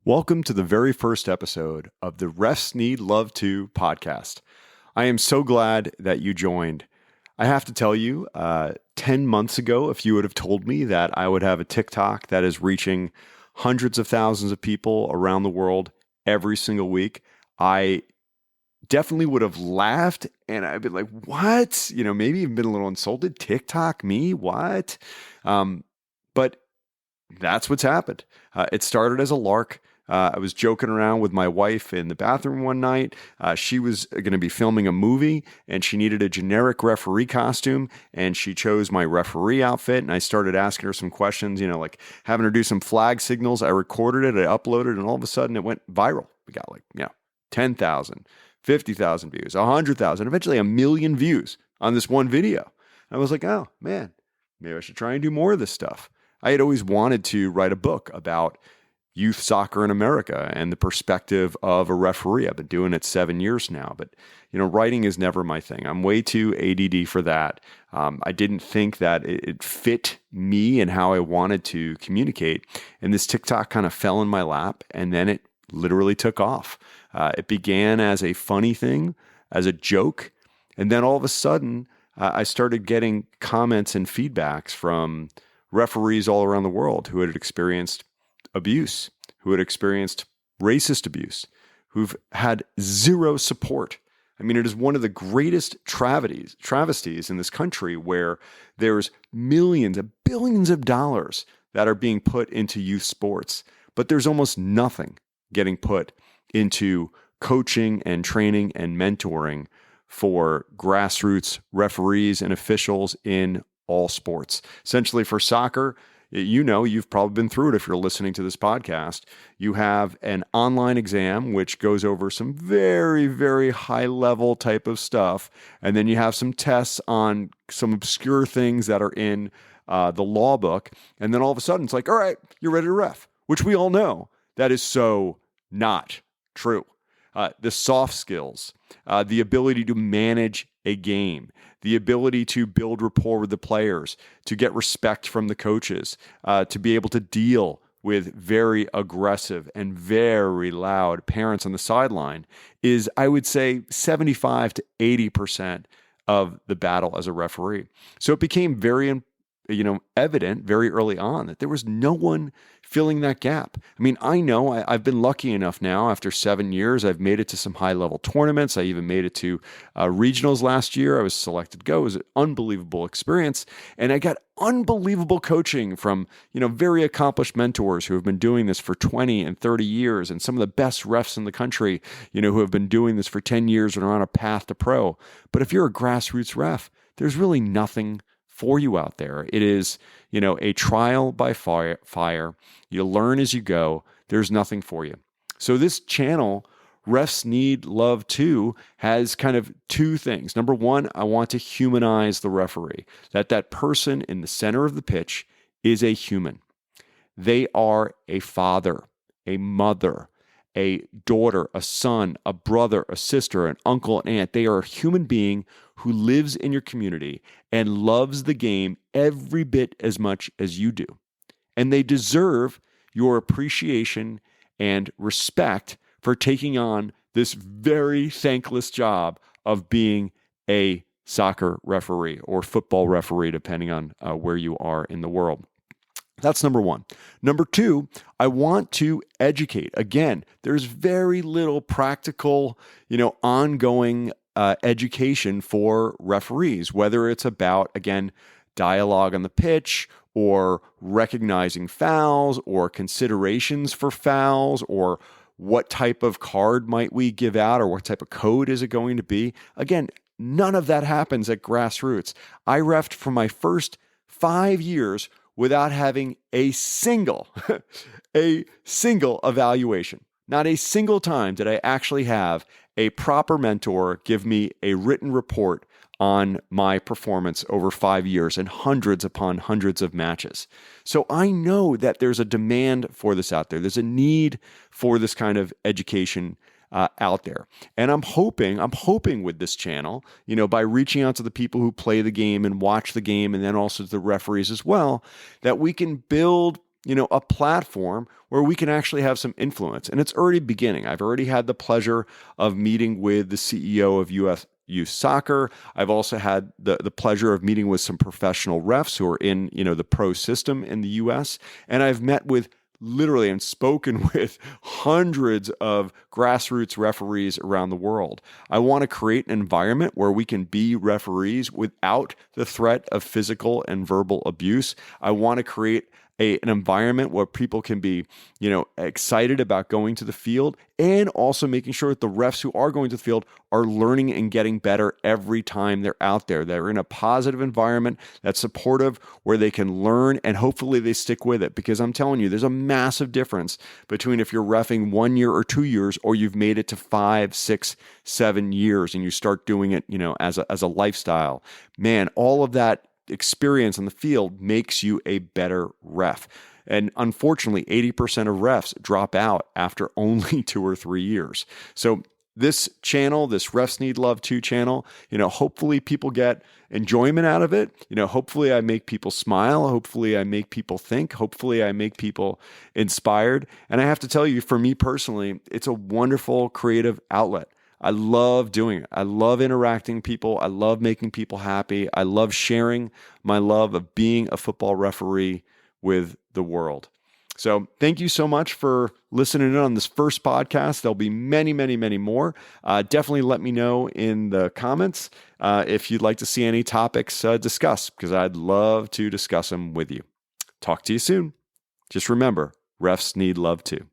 Welcome to the very first episode of the Refs Need Love To podcast. I am so glad that you joined. I have to tell you, 10 months ago, if you would have told me that I would have a TikTok that is reaching hundreds of thousands of people around the world every single week, I definitely would have laughed and I'd be like, what? Maybe even been a little insulted. TikTok, me? What? But that's what's happened. It started as a lark. I was joking around with my wife in the bathroom one night. She was going to be filming a movie and she needed a generic referee costume and she chose my referee outfit. And I started asking her some questions, like having her do some flag signals. I recorded it, I uploaded it, and all of a sudden it went viral. We got 10,000, 50,000 views, 100,000, eventually 1 million views on this one video. I was like, oh man, maybe I should try and do more of this stuff. I had always wanted to write a book about youth soccer in America and the perspective of a referee. I've been doing it 7 years now, but writing is never my thing. I'm way too ADD for that. I didn't think that it fit me and how I wanted to communicate. And this TikTok kind of fell in my lap, and then it literally took off. It began as a funny thing, as a joke, and then all of a sudden, I started getting comments and feedbacks from referees all around the world who had experienced abuse, who had experienced racist abuse, who've had zero support. I mean, it is one of the greatest travesties in this country where there's millions of billions of dollars that are being put into youth sports, but there's almost nothing getting put into coaching and training and mentoring for grassroots referees and officials in all sports. Essentially for soccer, you've probably been through it if you're listening to this podcast. You have an online exam, which goes over some very, very high level type of stuff. And then you have some tests on some obscure things that are in the law book. And then all of a sudden it's like, all right, you're ready to ref, which we all know that is so not true. The soft skills, the ability to manage a game, the ability to build rapport with the players, to get respect from the coaches, to be able to deal with very aggressive and very loud parents on the sideline is, I would say, 75 to 80% of the battle as a referee. So it became very evident very early on that there was no one filling that gap. I mean, I know I've been lucky enough now after 7 years. I've made it to some high-level tournaments. I even made it to regionals last year. I was selected to go. It was an unbelievable experience. And I got unbelievable coaching from, very accomplished mentors who have been doing this for 20 and 30 years, and some of the best refs in the country, who have been doing this for 10 years and are on a path to pro. But if you're a grassroots ref, there's really nothing for you out there. It is, a trial by fire. You learn as you go. There's nothing for you. So this channel, Refs Need Love To, has kind of two things. Number one, I want to humanize the referee, that person in the center of the pitch is a human. They are a father, a mother, a daughter, a son, a brother, a sister, an uncle, an aunt. They are a human being who lives in your community and loves the game every bit as much as you do. And they deserve your appreciation and respect for taking on this very thankless job of being a soccer referee or football referee, depending on where you are in the world. That's number one. Number two, I want to educate. Again, there's very little practical, ongoing education for referees, whether it's about, again, dialogue on the pitch or recognizing fouls or considerations for fouls or what type of card might we give out or what type of code is it going to be. Again, none of that happens at grassroots. I refed for my first 5 years without having a single evaluation. Not a single time did I actually have a proper mentor give me a written report on my performance over 5 years and hundreds upon hundreds of matches. So I know that there's a demand for this out there. There's a need for this kind of education out there. And I'm hoping with this channel, by reaching out to the people who play the game and watch the game, and then also to the referees as well, that we can build a platform where we can actually have some influence. And it's already beginning. I've already had the pleasure of meeting with the CEO of US Youth Soccer. I've also had the pleasure of meeting with some professional refs who are in, the pro system in the US. And I've met with literally and spoken with hundreds of grassroots referees around the world. I want to create an environment where we can be referees without the threat of physical and verbal abuse. I want to create an environment where people can be, excited about going to the field, and also making sure that the refs who are going to the field are learning and getting better every time they're out there. They're in a positive environment that's supportive, where they can learn, and hopefully they stick with it. Because I'm telling you, there's a massive difference between if you're reffing 1 year or 2 years, or you've made it to 5, 6, 7 years and you start doing it, as a lifestyle. Man, all of that experience on the field makes you a better ref. And unfortunately, 80% of refs drop out after only 2 or 3 years. So this channel, this Refs Need Love 2 channel, hopefully people get enjoyment out of it. Hopefully I make people smile. Hopefully I make people think. Hopefully I make people inspired. And I have to tell you, for me personally, it's a wonderful creative outlet. I love doing it. I love interacting with people. I love making people happy. I love sharing my love of being a football referee with the world. So thank you so much for listening in on this first podcast. There'll be many, many, many more. Definitely let me know in the comments if you'd like to see any topics discussed, because I'd love to discuss them with you. Talk to you soon. Just remember, refs need love too.